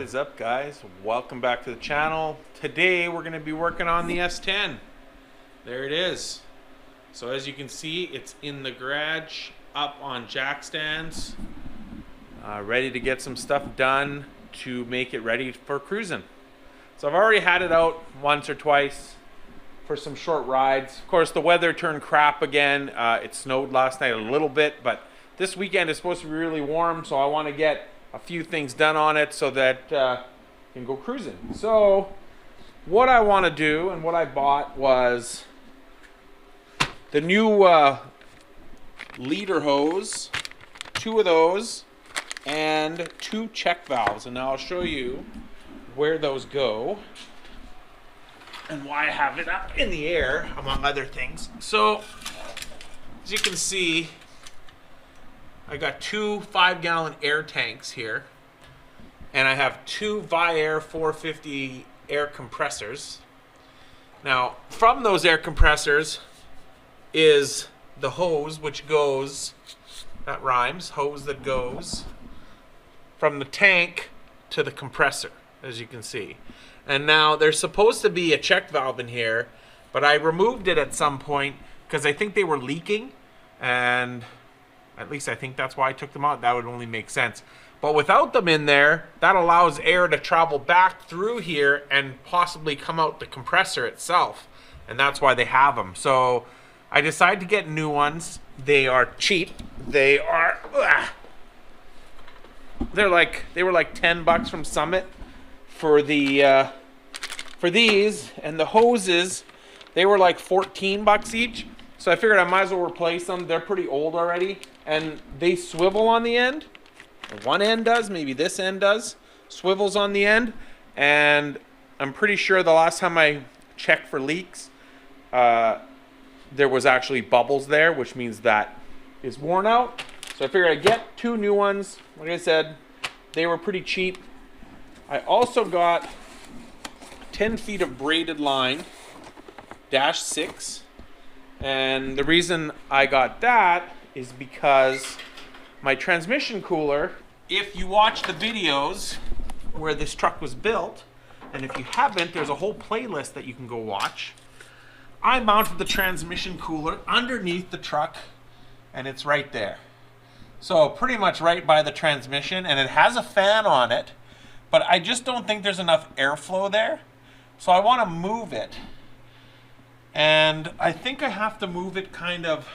is up, guys? Welcome back to the channel. Today we're going to be working on the S10. There it is. So as you can see, it's in the garage, up on jack stands, ready to get some stuff done to make it ready for cruising. So I've already had it out once or twice for some short rides. Of course, the weather turned crap again. It snowed last night a little bit, but this weekend is supposed to be really warm, so I want to get a few things done on it so that I can go cruising. So what I want to do and what I bought was the new leader hose, 2 of those, and 2 check valves. And now I'll show you where those go and why I have it up in the air, among other things. So as you can see, I got 2 5-gallon air tanks here, and I have 2 Viair 450 air compressors. Now, from those air compressors is the hose, which goes, that rhymes, hose that goes from the tank to the compressor, as you can see. And now there's supposed to be a check valve in here, but I removed it at some point because I think they were leaking, and at least I think that's why I took them out. That would only make sense. But without them in there, that allows air to travel back through here and possibly come out the compressor itself. And that's why they have them. So I decided to get new ones. They are cheap. They are, they were like 10 bucks from Summit for the for these, and the hoses, they were like 14 bucks each. So I figured I might as well replace them. They're pretty old already, and they swivel on the end. One end does, maybe this end does. Swivels on the end, and I'm pretty sure the last time I checked for leaks, there was actually bubbles there, which means that is worn out. So I figured I'd get 2 new ones. Like I said, they were pretty cheap. I also got 10 feet of braided line, -6. And the reason I got that is because my transmission cooler, if you watch the videos where this truck was built, and if you haven't, there's a whole playlist that you can go watch. I mounted the transmission cooler underneath the truck, and it's right there. So pretty much right by the transmission, and it has a fan on it, but I just don't think there's enough airflow there. So I want to move it. And I think I have to move it kind of,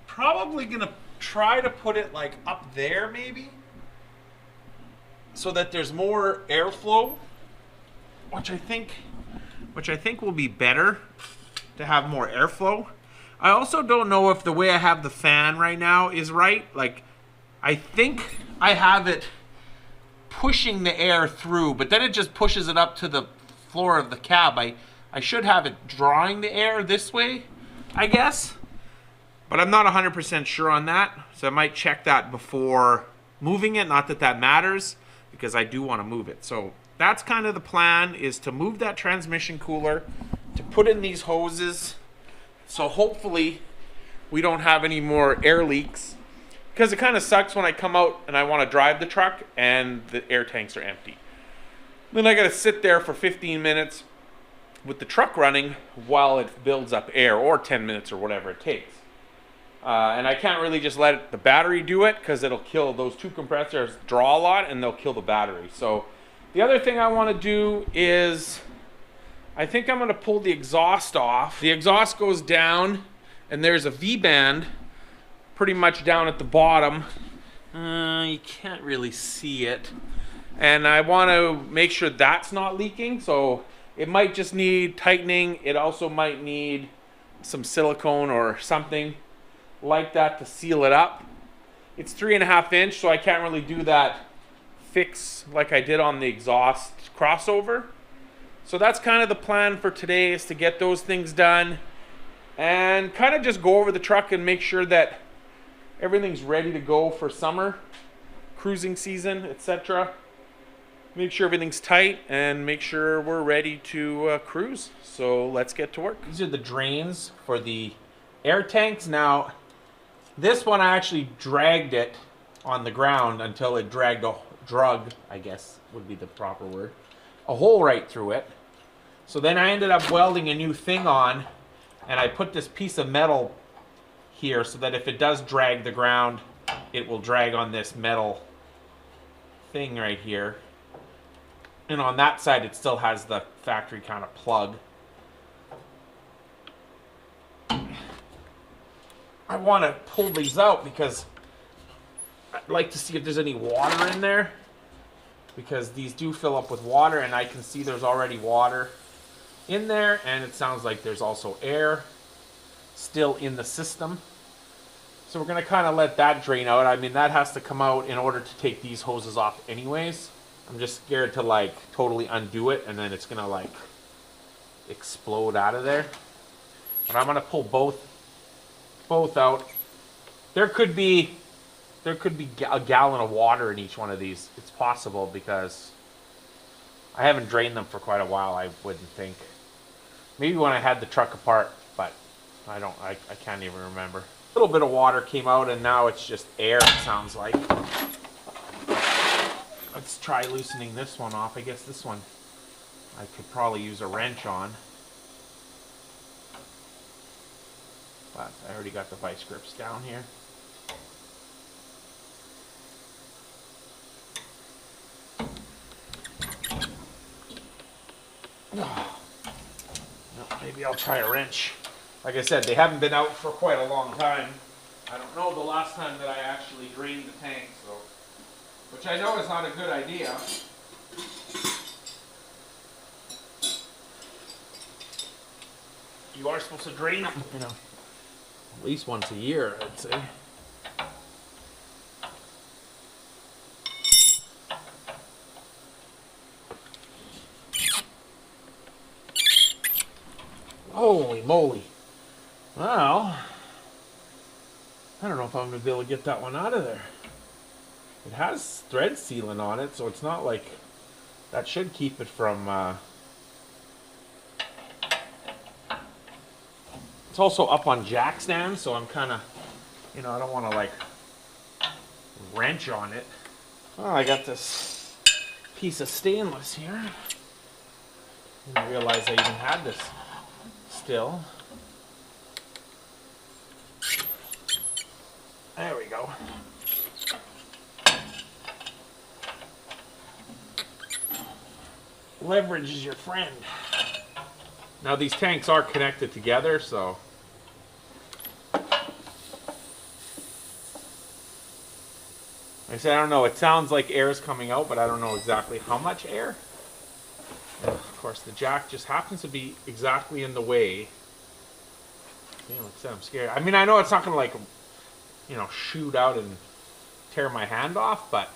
probably gonna try to put it like up there maybe, so that there's more airflow, which I think will be better to have more airflow. I also don't know if the way I have the fan right now is right. Like, I think I have it pushing the air through, but then it just pushes it up to the floor of the cab. I should have it drawing the air this way, I guess. But I'm not 100% sure on that. So I might check that before moving it. Not that that matters, because I do want to move it. So that's kind of the plan, is to move that transmission cooler, to put in these hoses. So hopefully we don't have any more air leaks. Because it kind of sucks when I come out and I want to drive the truck and the air tanks are empty. Then I got to sit there for 15 minutes with the truck running while it builds up air, or 10 minutes or whatever it takes. And I can't really just let the battery do it, because it'll kill those 2 compressors, draw a lot, and they'll kill the battery. So the other thing I want to do is, I think I'm going to pull the exhaust off. The exhaust goes down, and there's a V-band pretty much down at the bottom. You can't really see it. And I want to make sure that's not leaking, so it might just need tightening. It also might need some silicone or something like that to seal it up. It's 3.5 inch, so I can't really do that fix like I did on the exhaust crossover. So that's kind of the plan for today, is to get those things done and kind of just go over the truck and make sure that everything's ready to go for summer, cruising season, etc. Make sure everything's tight and make sure we're ready to cruise. So let's get to work. These are the drains for the air tanks. Now, this one I actually dragged it on the ground until it dragged drug, I guess would be the proper word, a hole right through it. So then I ended up welding a new thing on, and I put this piece of metal here so that if it does drag the ground, it will drag on this metal thing right here. And on that side, it still has the factory kind of plug. I want to pull these out because I'd like to see if there's any water in there, because these do fill up with water, and I can see there's already water in there, and it sounds like there's also air still in the system. So we're going to kind of let that drain out. I mean, that has to come out in order to take these hoses off anyways. I'm just scared to like totally undo it and then it's going to like explode out of there. But I'm going to pull both out. There could be a gallon of water in each one of these. It's possible because I haven't drained them for quite a while, I wouldn't think. Maybe when I had the truck apart, but I can't even remember. A little bit of water came out and now it's just air, it sounds like. Let's try loosening this one off. I guess this one I could probably use a wrench on. But I already got the vice grips down here. Oh. No, maybe I'll try a wrench. Like I said, they haven't been out for quite a long time. I don't know the last time that I actually drained the tank, so, which I know is not a good idea. You are supposed to drain them, you know, at least once a year, I'd say. Holy moly. Well, I don't know if I'm going to be able to get that one out of there. It has thread sealant on it, so it's not like that should keep it from... It's also up on jack stands, so I'm kind of, you know, I don't want to like wrench on it. Oh, I got this piece of stainless here. I didn't realize I even had this still. There we go. Leverage is your friend. Now these tanks are connected together, so I said I don't know. It sounds like air is coming out, but I don't know exactly how much air. And of course, the jack just happens to be exactly in the way. You know, like I said, I'm scared. I mean, I know it's not going to like, you know, shoot out and tear my hand off, but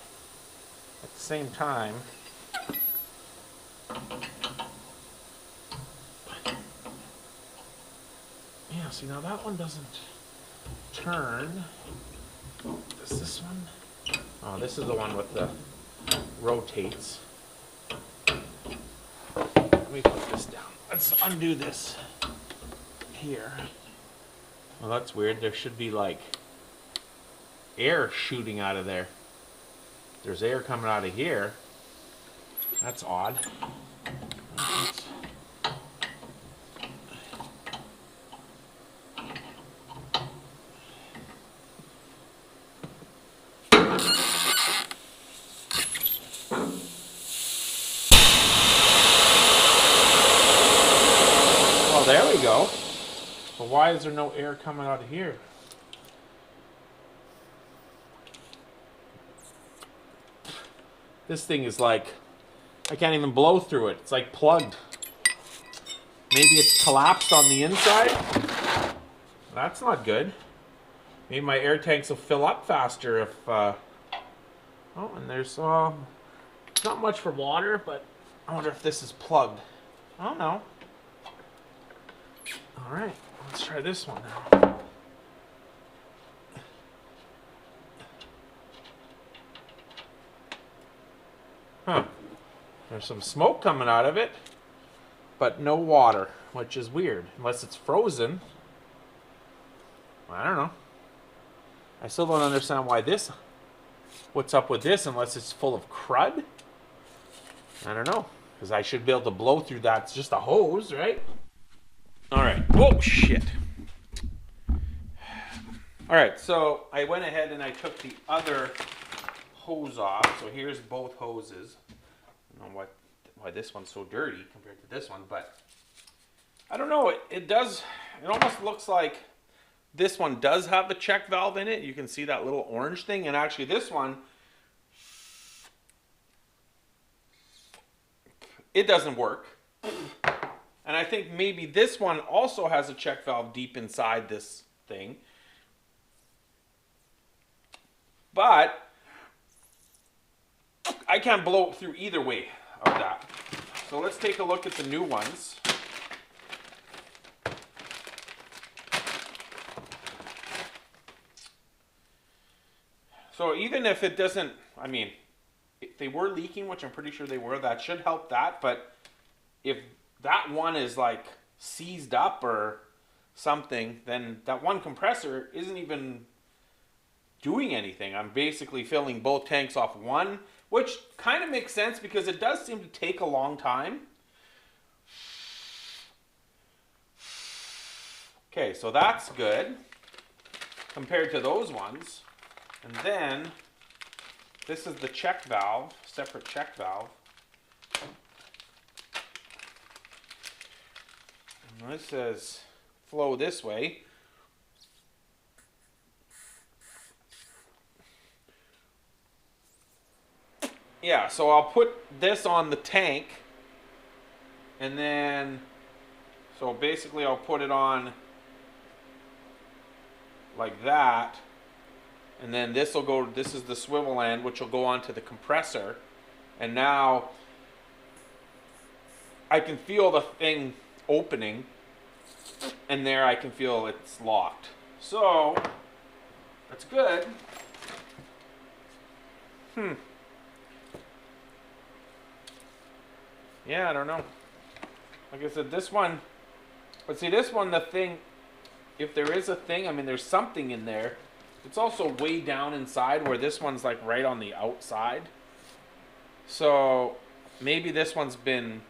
at the same time, yeah, see now that one doesn't turn. Does this one? Oh, this is the one with the rotates. Let me put this down. Let's undo this here. Well, that's weird. There should be like air shooting out of there. There's air coming out of here. That's odd. Well, there we go. But why is there no air coming out of here? This thing is like, I can't even blow through it. It's like plugged. Maybe it's collapsed on the inside. That's not good. Maybe my air tanks will fill up faster if, oh, and there's, not much for water, but I wonder if this is plugged. I don't know. All right, let's try this one now. Huh. There's some smoke coming out of it, but no water, which is weird. Unless it's frozen. I don't know. I still don't understand why this what's up with this unless it's full of crud. I don't know, because I should be able to blow through that. It's just a hose, right? All right. Oh, shit. All right, so I went ahead and I took the other hose off. So here's both hoses. I don't know why this one's so dirty compared to this one, but I don't know. It almost looks like this one does have the check valve in it. You can see that little orange thing, and actually this one, it doesn't work. And I think maybe this one also has a check valve deep inside this thing. But I can't blow it through either way of that. So let's take a look at the new ones. So even if it doesn't, I mean, if they were leaking, which I'm pretty sure they were, that should help that. But if that one is like seized up or something, then that one compressor isn't even doing anything. I'm basically filling both tanks off one, which kind of makes sense because it does seem to take a long time. Okay, so that's good compared to those ones. And then this is the check valve, separate check valve. And this says flow this way. Yeah, so I'll put this on the tank, and then, so basically I'll put it on like that, and then this will go, this is the swivel end, which will go onto the compressor, and now I can feel the thing opening, and there I can feel it's locked. So, that's good. Yeah, I don't know. Like I said, this one, but see this one, the thing, if there is a thing, I mean there's something in there. It's also way down inside where this one's like right on the outside. So maybe this one's been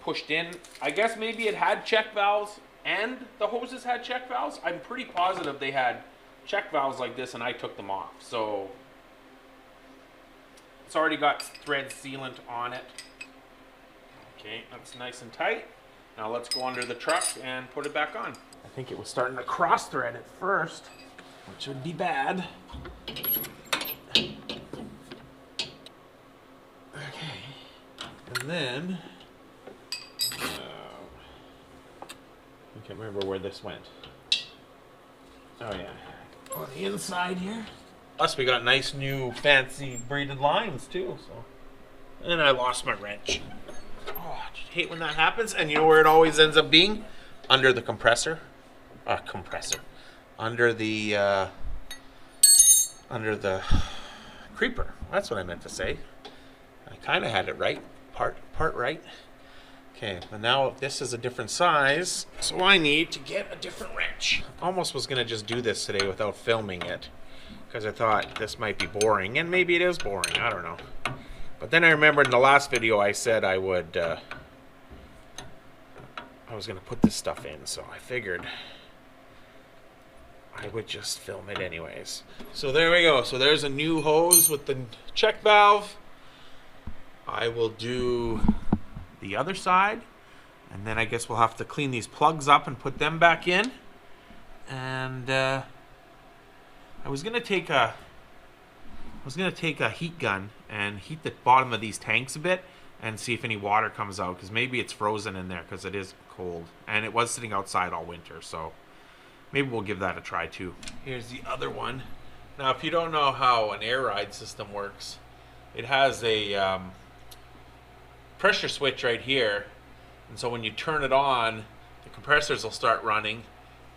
pushed in. I guess maybe it had check valves and the hoses had check valves. I'm pretty positive they had check valves like this and I took them off. So it's already got thread sealant on it. Okay, that's nice and tight. Now let's go under the truck and put it back on. I think it was starting to cross thread at first, which would be bad. Okay, and then I can't remember where this went. Oh yeah, on the inside here. Plus we got nice new fancy braided lines too. So, and I lost my wrench. Oh, I just hate when that happens. And you know where it always ends up being? Under the compressor. Under the creeper. That's what I meant to say. I kind of had it right. Part right. Okay, but now this is a different size, so I need to get a different wrench. Almost was going to just do this today without filming it, because I thought this might be boring, and maybe it is boring, I don't know. But then I remembered in the last video I said I would, I was going to put this stuff in, so I figured I would just film it anyways. So there we go. So there's a new hose with the check valve. I will do the other side, and then I guess we'll have to clean these plugs up and put them back in. And I was gonna take a heat gun and heat the bottom of these tanks a bit and see if any water comes out, because maybe it's frozen in there because it is cold, and it was sitting outside all winter, so maybe we'll give that a try too. Here's the other one. Now if you don't know how an air ride system works, it has a pressure switch right here, and so when you turn it on, the compressors will start running,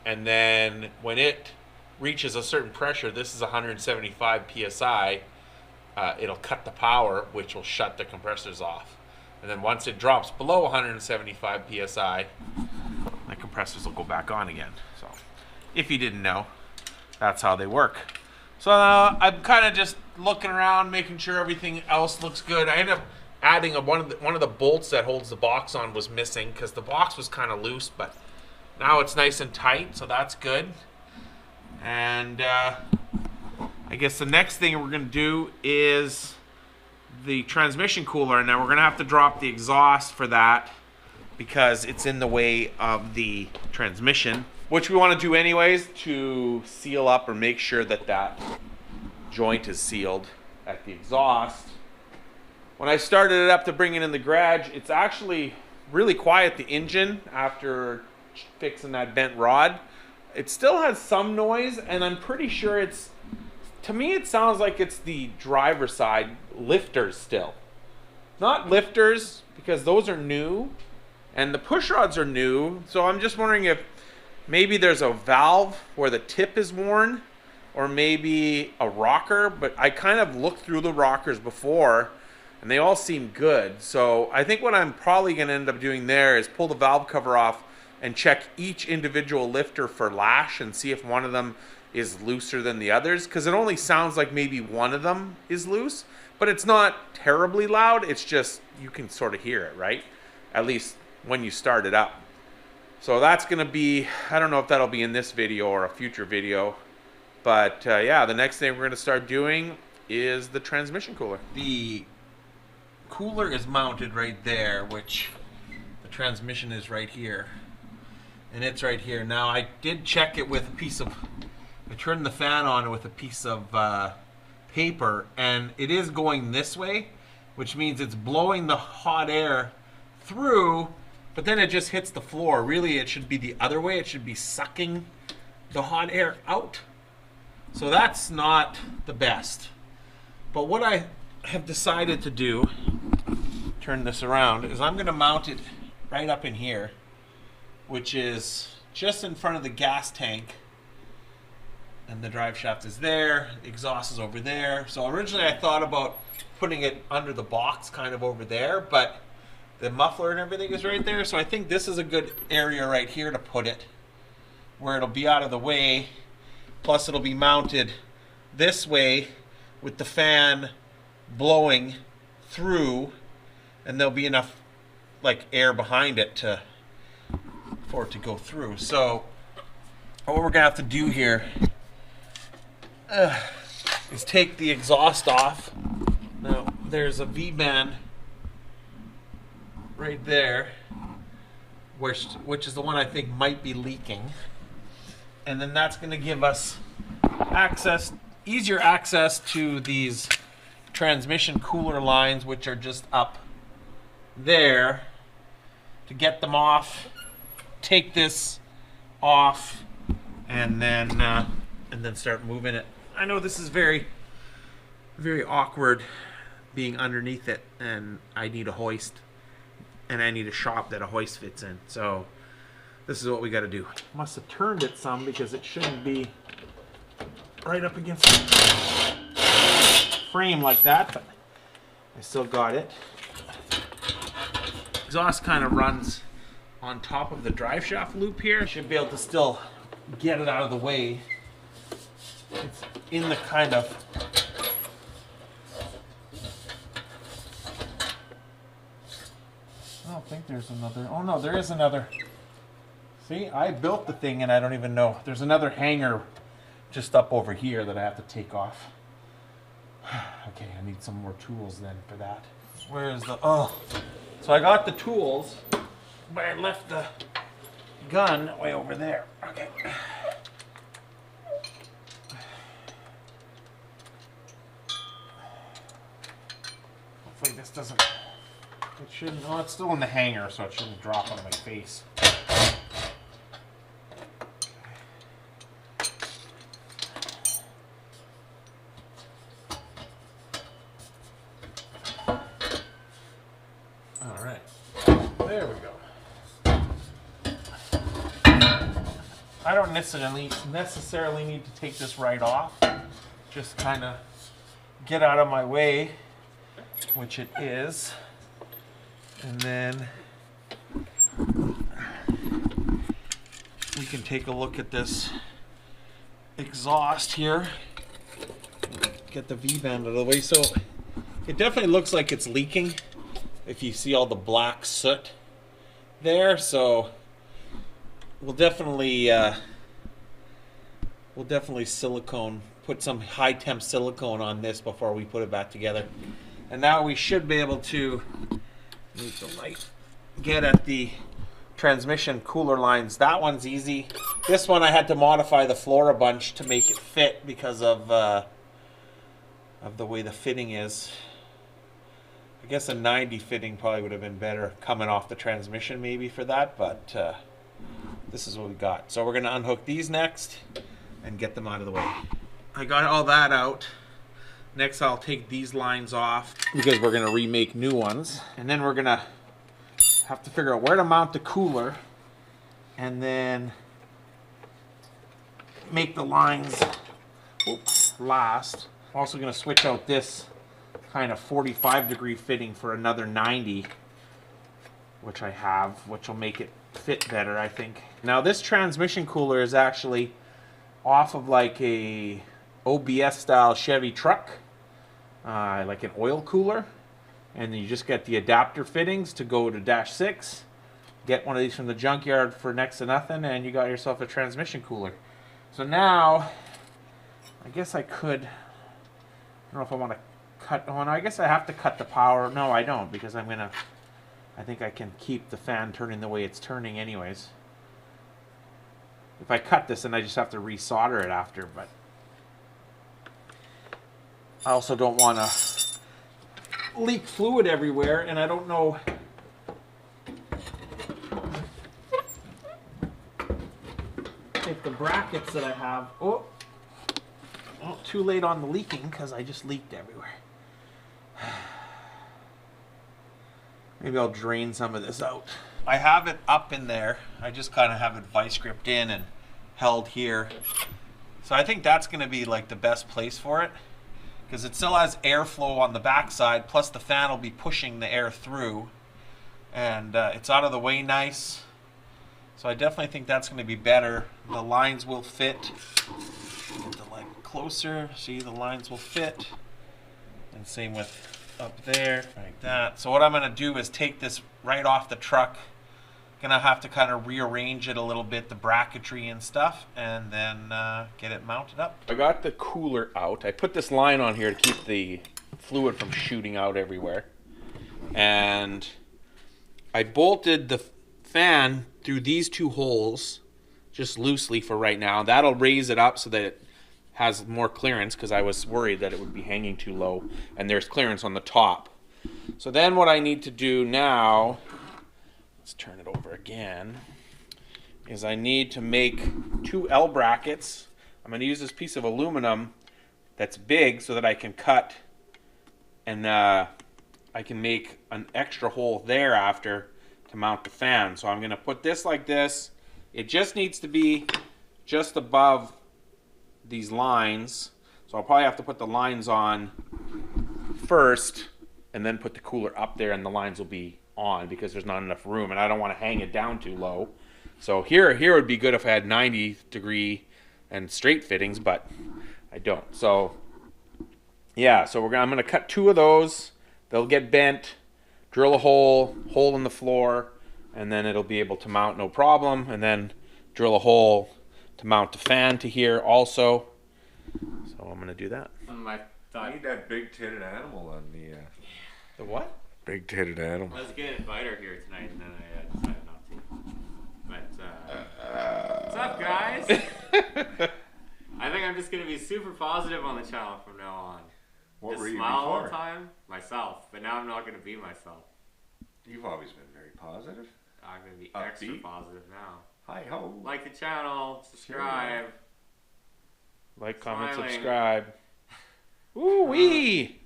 and then when it reaches a certain pressure, this is 175 psi, it'll cut the power, which will shut the compressors off. And then once it drops below 175 psi, the compressors will go back on again. So if you didn't know, that's how they work. So I'm kind of just looking around, making sure everything else looks good. I ended up adding one of the bolts that holds the box on was missing because the box was kind of loose, but now it's nice and tight, so that's good. And I guess the next thing we're going to do is the transmission cooler. Now we're going to have to drop the exhaust for that because it's in the way of the transmission, which we want to do anyways to seal up or make sure that that joint is sealed at the exhaust. When I started it up to bring it in the garage, it's actually really quiet, the engine, after fixing that bent rod. It still has some noise, and I'm pretty sure it's, to me it sounds like it's the driver's side lifters still. Not lifters, because those are new, and the push rods are new, so I'm just wondering if maybe there's a valve where the tip is worn, or maybe a rocker, but I kind of looked through the rockers before, and they all seem good. So I think what I'm probably going to end up doing there is pull the valve cover off and check each individual lifter for lash and see if one of them is looser than the others, because it only sounds like maybe one of them is loose, but it's not terribly loud. It's just, you can sort of hear it, right? At least when you start it up. So that's going to be, I don't know if that'll be in this video or a future video, but yeah, the next thing we're going to start doing is the transmission cooler. The cooler is mounted right there, which the transmission is right here, and it's right here. Now I did check it with a piece of, I turned the fan on with a piece of paper, and it is going this way, which means it's blowing the hot air through, but then it just hits the floor. Really, it should be the other way. It should be sucking the hot air out. So that's not the best. But what I have decided to do, turn this around, is I'm going to mount it right up in here, which is just in front of the gas tank. And the drive shaft is there, the exhaust is over there. So originally I thought about putting it under the box, kind of over there, but the muffler and everything is right there. So I think this is a good area right here to put it, where it'll be out of the way. Plus it'll be mounted this way with the fan blowing through, and there'll be enough like air behind it for it to go through. So what we're gonna have to do here is take the exhaust off. Now there's a V-band right there, which is the one I think might be leaking, and then that's going to give us easier access to these transmission cooler lines, which are just up there. To get them off, take this off, and then start moving it. I know this is very, very awkward being underneath it, and I need a hoist, and I need a shop that a hoist fits in. So this is what we got to do. Must have turned it some because it shouldn't be right up against the frame like that, but I still got it. Exhaust kind of runs on top of the drive shaft loop here. Should be able to still get it out of the way. It's in the kind of I don't think there's another. Oh no, there is another. See, I built the thing and I don't even know. There's another hanger just up over here that I have to take off. Okay, I need some more tools then for that. Where's the, oh. So I got the tools, but I left the gun way over there. Okay. Hopefully this doesn't, it shouldn't, oh, it's still in the hanger, so it shouldn't drop on my face. All right, there we go. I don't necessarily need to take this right off, just kind of get out of my way, which it is, and then we can take a look at this exhaust here. get the V-band out of the way. So it definitely looks like it's leaking if you see all the black soot there. So we'll definitely silicone, put some high temp silicone on this before we put it back together. And now we should be able to, move the light, get at the transmission cooler lines. That one's easy. This one I had to modify the floor a bunch to make it fit because of the way the fitting is. I guess a 90 fitting probably would have been better coming off the transmission maybe for that, but this is what we got. So we're going to unhook these next and get them out of the way. I got all that out. Next I'll take these lines off because we're going to remake new ones. And then we're going to have to figure out where to mount the cooler and then make the lines last. I'm also going to switch out this kind of 45-degree fitting for another 90, which I have, which will make it fit better, I think. Now this transmission cooler is actually off of like a OBS style Chevy truck, like an oil cooler, and you just get the adapter fittings to go to -6. Get one of these from the junkyard for next to nothing, and you got yourself a transmission cooler. So now, I guess I could, I don't know if I want to cut, oh no, I guess I have to cut the power. No, I don't, because I think I can keep the fan turning the way it's turning anyways. If I cut this, then I just have to resolder it after, but I also don't want to leak fluid everywhere, and I don't know if the brackets that I have, oh, too late on the leaking because I just leaked everywhere. Maybe I'll drain some of this out. I have it up in there. I just kind of have it vice gripped in and held here. So I think that's going to be like the best place for it, because it still has airflow on the backside, plus the fan will be pushing the air through, and it's out of the way nice. So I definitely think that's going to be better. The lines will fit. Get the light closer. See, the lines will fit. And same with up there, like that. So what I'm going to do is take this right off the truck. Gonna have to kind of rearrange it a little bit, the bracketry and stuff, and then get it mounted up. I got the cooler out. I put this line on here to keep the fluid from shooting out everywhere. And I bolted the fan through these two holes just loosely for right now. That'll raise it up so that it has more clearance, because I was worried that it would be hanging too low, and there's clearance on the top. So then what I need to do now, let's turn it over again, is I need to make 2 L brackets. I'm going to use this piece of aluminum that's big so that I can cut, and I can make an extra hole there after to mount the fan. So I'm going to put this like this. It just needs to be just above these lines. So I'll probably have to put the lines on first and then put the cooler up there, and the lines will be on because there's not enough room, and I don't want to hang it down too low. So here would be good if I had 90-degree and straight fittings, but I don't. So yeah, so I'm going to cut 2 of those. They'll get bent, drill a hole in the floor, and then it'll be able to mount no problem, and then drill a hole to mount the fan to here also. So I'm going to do that. I need that big-titted animal on the what? Big-titted animal. I was going to invite her here tonight, and then I decided not to. But, what's up, guys? I think I'm just going to be super positive on the channel from now on. What just were you smile all before? the time? Myself. But now I'm not going to be myself. You've always been very positive. I'm going to be Upbeat. extra positive now. Hi-ho. Like the channel, subscribe. Like, comment, Smiling. subscribe. Ooh-wee!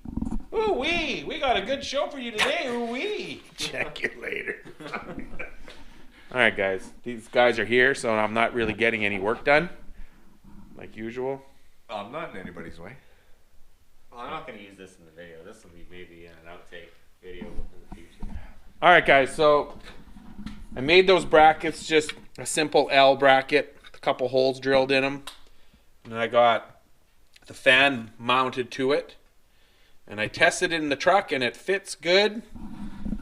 Ooh-wee! We got a good show for you today, ooh-wee! Check you later. Alright guys, these guys are here, so I'm not really getting any work done, like usual. I'm not in anybody's way. Well, I'm not going to use this in the video. This will be maybe an outtake video in the future. Alright guys, so I made those brackets, just a simple L bracket, a couple holes drilled in them. And I got the fan mounted to it. And I tested it in the truck and it fits good.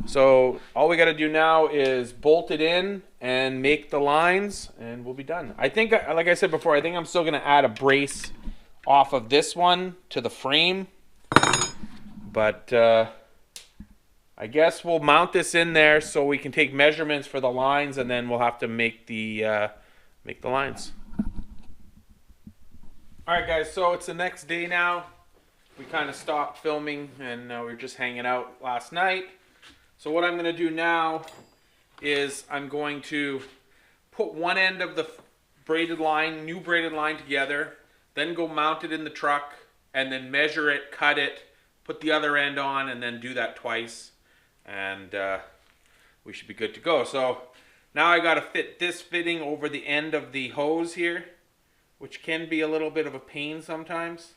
So all we got to do now is bolt it in and make the lines and we'll be done. I think, like I said before, I think I'm still going to add a brace off of this one to the frame. But I guess we'll mount this in there so we can take measurements for the lines and then we'll have to make the lines. All right, guys, so it's the next day now. We kind of stopped filming and we were just hanging out last night. So what I'm going to do now is I'm going to put one end of the new braided line together, then go mount it in the truck, and then measure it, cut it, put the other end on, and then do that twice. And we should be good to go. So now I got to fit this fitting over the end of the hose here, which can be a little bit of a pain sometimes.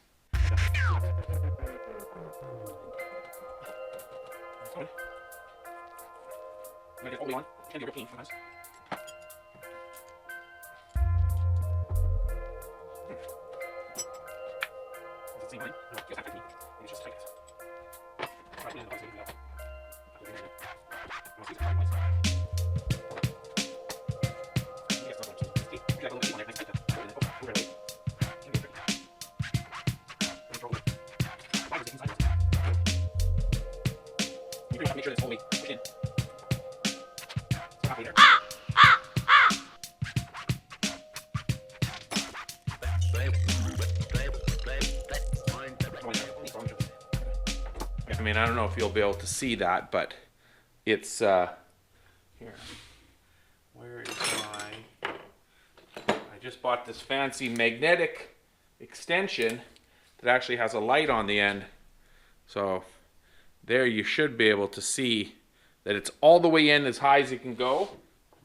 Make sure this whole push in. I mean, I don't know if you'll be able to see that, but it's here. Where is my? I just bought this fancy magnetic extension that actually has a light on the end. So there you should be able to see that it's all the way in as high as it can go.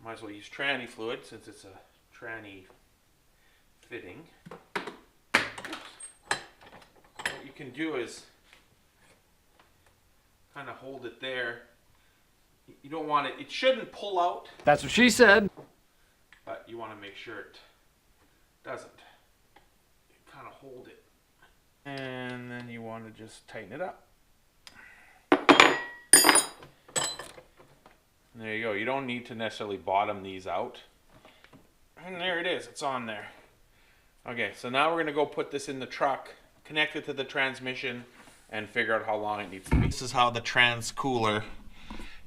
Might as well use tranny fluid since it's a tranny fitting. What you can do is kind of hold it there. You don't want it shouldn't pull out. That's what she said. But you want to make sure it doesn't. You kind of hold it. And then you want to just tighten it up. There you go. You don't need to necessarily bottom these out. And there it is. It's on there. Okay, so now we're going to go put this in the truck, connect it to the transmission, and figure out how long it needs to be. This is how the trans cooler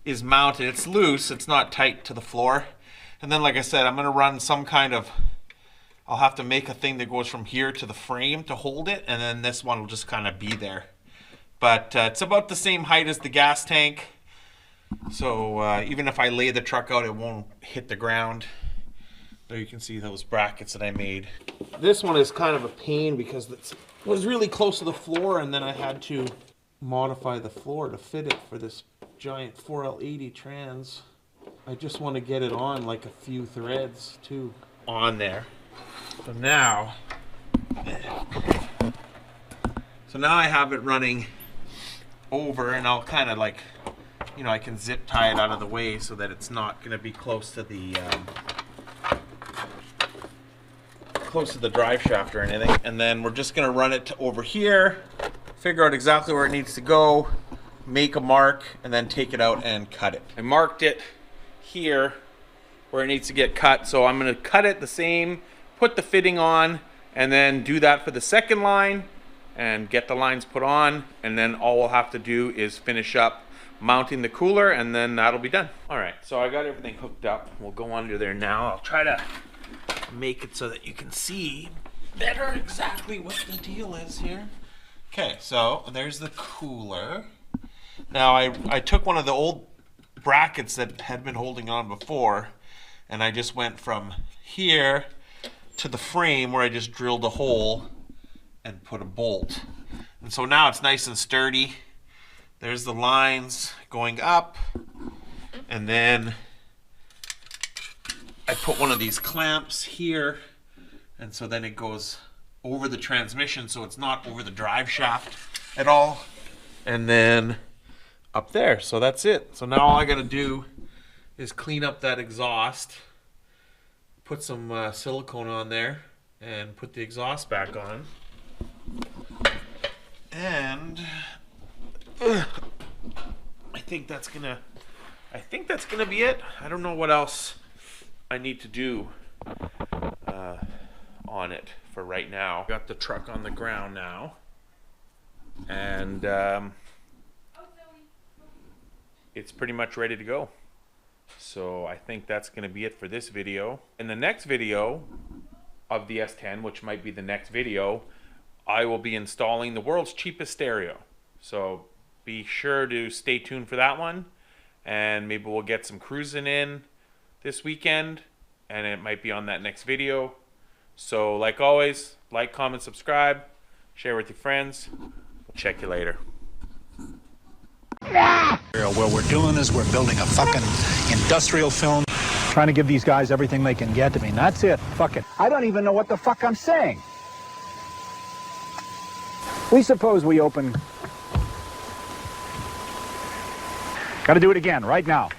is mounted. It's loose. It's not tight to the floor. And then, like I said, I'm going to run some kind of... I'll have to make a thing that goes from here to the frame to hold it, and then this one will just kind of be there. But it's about the same height as the gas tank. So even if I lay the truck out, it won't hit the ground. There you can see those brackets that I made. This one is kind of a pain because it was really close to the floor, and then I had to modify the floor to fit it for this giant 4L80 trans. I just want to get it on like a few threads too on there. So now I have it running over, and I'll kind of like, you know, I can zip tie it out of the way so that it's not going to be close to the drive shaft or anything. And then we're just going to run it to over here, figure out exactly where it needs to go, make a mark, and then take it out and cut it. I marked it here where it needs to get cut, so I'm going to cut it the same, put the fitting on, and then do that for the second line and get the lines put on, and then all we'll have to do is finish up mounting the cooler, and then that'll be done. All right, so I got everything hooked up. We'll go under there now. I'll try to make it so that you can see better exactly what the deal is here. Okay, so there's the cooler. Now I took one of the old brackets that had been holding on before, and I just went from here to the frame where I just drilled a hole and put a bolt. And so now it's nice and sturdy. There's the lines going up, and then I put one of these clamps here, and so then it goes over the transmission, so it's not over the drive shaft at all, and then up there. So that's it. So now all I gotta do is clean up that exhaust, put some silicone on there, and put the exhaust back on. And I think that's gonna be it. I don't know what else I need to do on it for right now. Got the truck on the ground now, and it's pretty much ready to go. So I think that's going to be it for this video. In the next video of the S10, which might be the next video, I will be installing the world's cheapest stereo. So be sure to stay tuned for that one, and maybe we'll get some cruising in this weekend, and it might be on that next video. So like always, like, comment, subscribe, share with your friends. We'll check you later. What we're doing is we're building a fucking industrial film. Trying to give these guys everything they can get to me. And that's it. Fuck it. I don't even know what the fuck I'm saying. We suppose we open... Gotta do it again, right now.